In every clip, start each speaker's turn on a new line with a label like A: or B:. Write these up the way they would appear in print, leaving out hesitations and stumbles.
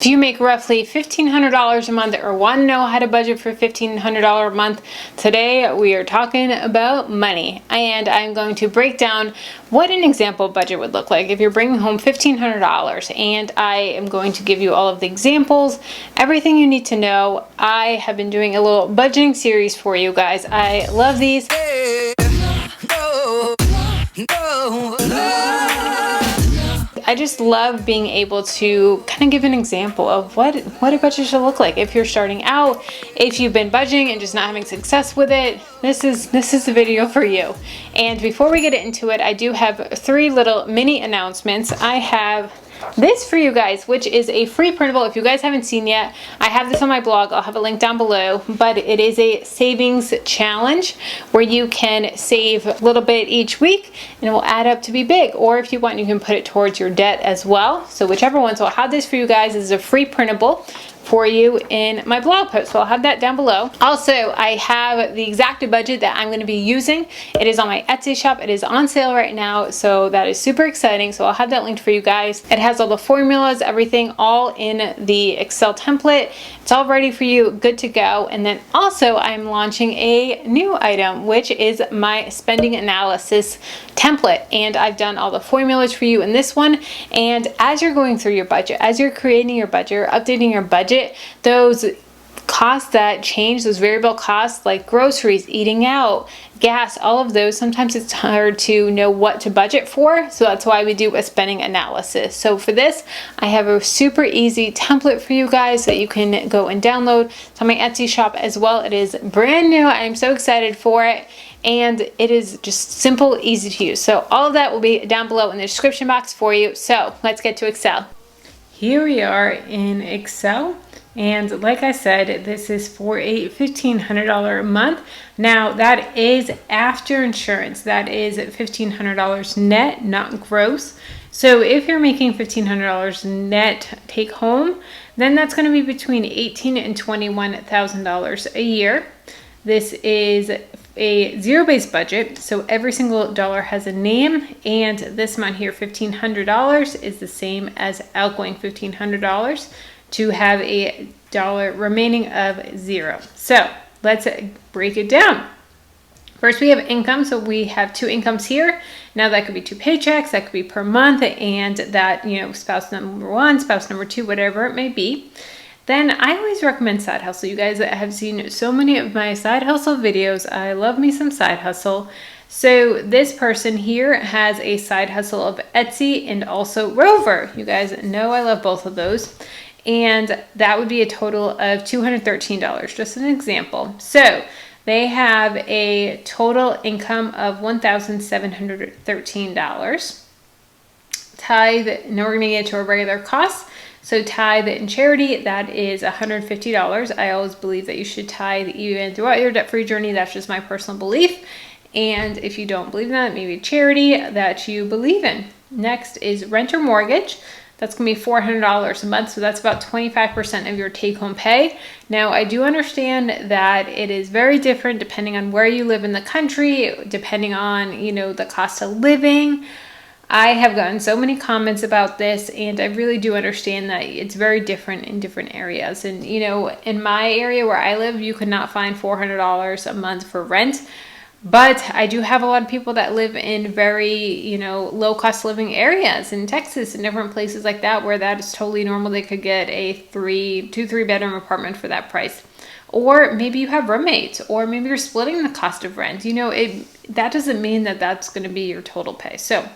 A: Do you make roughly $1,500 a month or want to know how to budget for $1,500 a month? Today we are talking about money, and I'm going to break down what an example budget would look like if you're bringing home $1,500, and I am going to give you all of the examples, everything you need to know. I have been doing a little budgeting series for you guys. I love these. I just love being able to kind of give an example of what a budget should look like. If you're starting out, if you've been budgeting and just not having success with it, this is the video for you. And before we get into it, I do have 3 little mini announcements. I have this for you guys, which is a free printable. If you guys haven't seen yet, I have this on my blog. I'll have a link down below, but it is a savings challenge where you can save a little bit each week and it will add up to be big. Or if you want, you can put it towards your debt as well. So whichever one. So I'll have this for you guys. This is a free printable for you in my blog post, so I'll have that down below. Also, I have the exact budget that I'm going to be using. It is on my Etsy shop. It is on sale right now, so that is super exciting. So I'll have that linked for you guys. It has all the formulas, everything, all in the Excel template. It's all ready for you, good to go. And then also I'm launching a new item, which is my spending analysis template. And I've done all the formulas for you in this one. And as you're going through your budget, as you're creating your budget, or updating your budget, those costs that change, those variable costs like groceries, eating out, gas, all of those, sometimes it's hard to know what to budget for. So that's why we do a spending analysis. So for this, I have a super easy template for you guys that you can go and download. It's on my Etsy shop as well. It is brand new. I'm so excited for it. And it is just simple, easy to use. So all of that will be down below in the description box for you. So let's get to Excel. Here we are in Excel. And like I said, this is for a $1,500 a month. Now that is after insurance. That is $1,500 net, not gross. So if you're making $1,500 net take home, then that's going to be between $18,000 and $21,000 a year. This is a zero-based budget, so every single dollar has a name, and this amount here, $1,500, is the same as outgoing $1,500 to have a dollar remaining of 0. So let's break it down. First, we have income. So we have 2 incomes here. Now that could be 2 paychecks, that could be per month, and that, spouse number 1, spouse number 2, whatever it may be. Then I always recommend side hustle. You guys have seen so many of my side hustle videos. I love me some side hustle. So this person here has a side hustle of Etsy and also Rover. You guys know I love both of those. And that would be a total of $213, just an example. So they have a total income of $1,713. Tithe, now we're gonna get to our regular costs. So tithe and charity, that is $150. I always believe that you should tithe even throughout your debt-free journey. That's just my personal belief. And if you don't believe that, maybe charity that you believe in. Next is rent or mortgage. That's going to be $400 a month, so that's about 25% of your take-home pay. Now, I do understand that it is very different depending on where you live in the country, depending on, the cost of living. I have gotten so many comments about this, and I really do understand that it's very different in different areas. And, in my area where I live, you could not find $400 a month for rent. But I do have a lot of people that live in very, low cost living areas in Texas and different places like that where that is totally normal. They could get a 2-3 bedroom apartment for that price. Or maybe you have roommates, or maybe you're splitting the cost of rent. That doesn't mean that that's going to be your total pay. So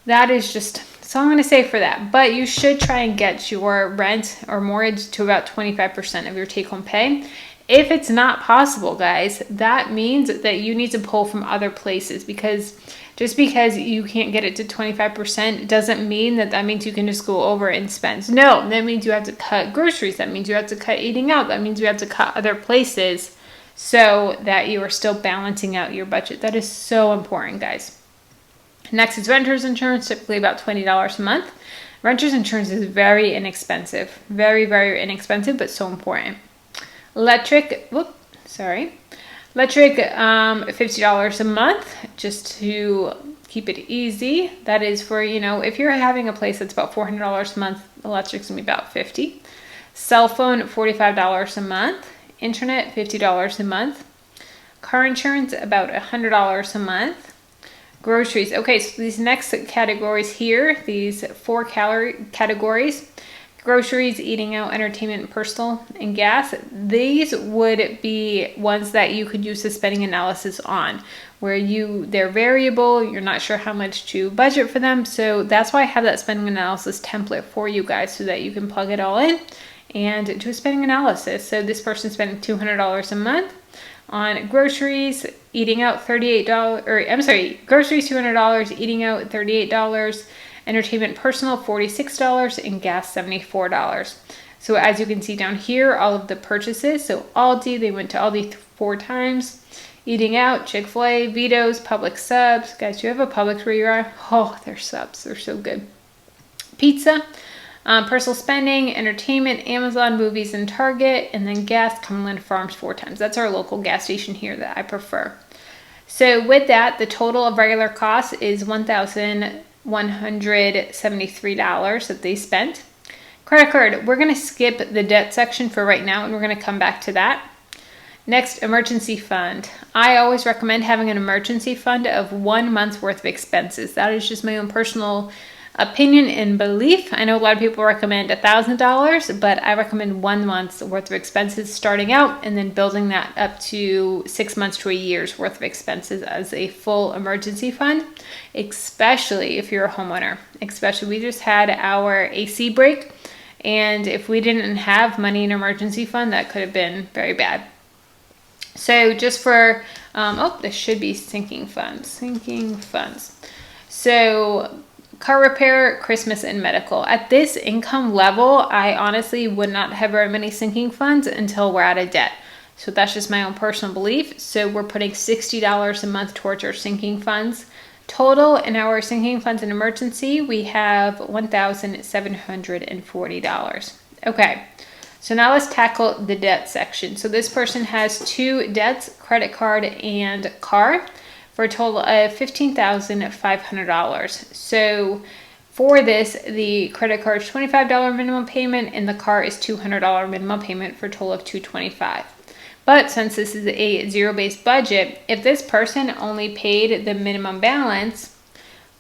A: that is just all I'm going to say for that. But you should try and get your rent or mortgage to about 25% of your take home pay. If it's not possible, guys, that means that you need to pull from other places, because just because you can't get it to 25% doesn't mean that means you can just go over and spend. No, that means you have to cut groceries. That means you have to cut eating out. That means you have to cut other places so that you are still balancing out your budget. That is so important, guys. Next is renter's insurance, typically about $20 a month. Renter's insurance is very inexpensive. Very, very inexpensive, but so important. Electric, $50 a month just to keep it easy. That is for, you know, if you're having a place that's about $400 a month, electric's gonna be about $50. Cell phone, $45 a month. Internet, $50 a month. Car insurance, about $100 a month. Groceries. Okay, so these next categories here, these 4 categories, groceries, eating out, entertainment, personal, and gas, these would be ones that you could use the spending analysis on, where they're variable, you're not sure how much to budget for them. So that's why I have that spending analysis template for you guys, so that you can plug it all in and do a spending analysis. So this person's spending $200 a month on groceries, eating out groceries $200, eating out $38, entertainment personal $46, and gas $74. So as you can see down here, all of the purchases. So Aldi, they went to Aldi 4 times. Eating out, Chick-fil-A, Vito's, Publix subs. Guys, do you have a Publix where you are? Oh, their subs, they're so good. Pizza. Personal spending, entertainment, Amazon, movies, and Target, and then gas, Cumberland Farms 4 times. That's our local gas station here that I prefer. So with that, the total of regular costs is $1,173 that they spent. Credit card, we're going to skip the debt section for right now, and we're going to come back to that. Next, emergency fund. I always recommend having an emergency fund of 1 month's worth of expenses. That is just my own personal opinion and belief. I know a lot of people recommend $1,000, but I recommend 1 month's worth of expenses starting out, and then building that up to 6 months to a year's worth of expenses as a full emergency fund, especially if you're a homeowner. Especially, we just had our AC break, and if we didn't have money in an emergency fund, that could have been very bad. So just for, this should be sinking funds. So car repair, Christmas, and medical. At this income level, I honestly would not have very many sinking funds until we're out of debt. So that's just my own personal belief. So we're putting $60 a month towards our sinking funds. Total in our sinking funds and emergency, we have $1,740. Okay, so now let's tackle the debt section. So this person has 2 debts, credit card and car, for a total of $15,500. So for this, the credit card is $25 minimum payment, and the car is $200 minimum payment, for a total of $225. But since this is a zero-based budget, if this person only paid the minimum balance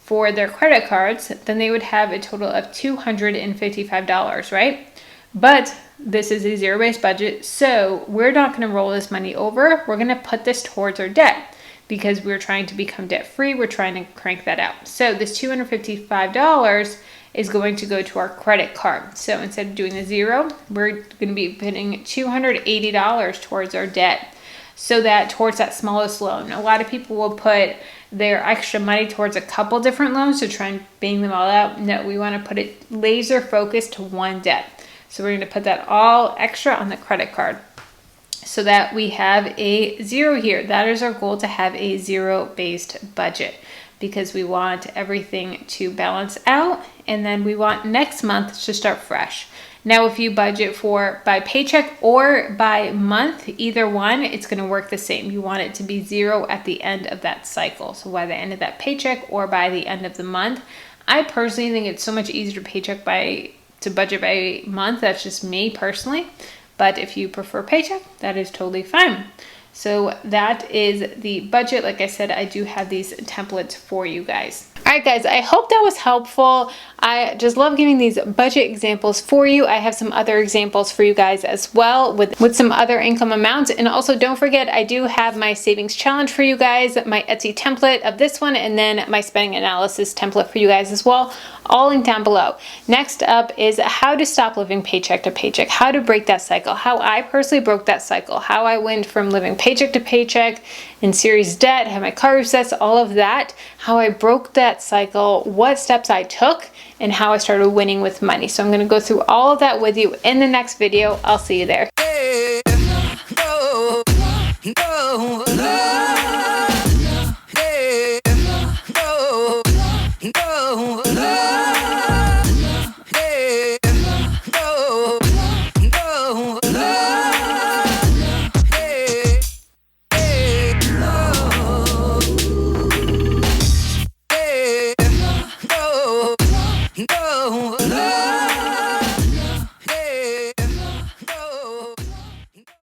A: for their credit cards, then they would have a total of $255, right? But this is a zero-based budget, so we're not going to roll this money over. We're going to put this towards our debt, because we're trying to become debt-free. We're trying to crank that out. So this $255 is going to go to our credit card. So instead of doing the 0, we're going to be putting $280 towards our debt, so that towards that smallest loan. A lot of people will put their extra money towards a couple different loans to try and bang them all out. No, we want to put it laser focused to one debt. So we're going to put that all extra on the credit card, so that we have a 0 here. That is our goal, to have a zero-based budget, because we want everything to balance out, and then we want next month to start fresh. Now, if you budget by paycheck or by month, either one, it's going to work the same. You want it to be 0 at the end of that cycle. So by the end of that paycheck or by the end of the month. I personally think it's so much easier to budget by month. That's just me personally. But if you prefer paycheck, that is totally fine. So that is the budget. Like I said, I do have these templates for you guys. All right, guys, I hope that was helpful. I just love giving these budget examples for you. I have some other examples for you guys as well with some other income amounts. And also don't forget, I do have my savings challenge for you guys, my Etsy template of this one, and then my spending analysis template for you guys as well, all linked down below. Next up is how to stop living paycheck to paycheck, how to break that cycle, how I personally broke that cycle, how I went from living paycheck to paycheck in serious debt, had my car resets, all of that, how I broke that cycle, what steps I took, and how I started winning with money. So I'm going to go through all of that with you in the next video. I'll see you there.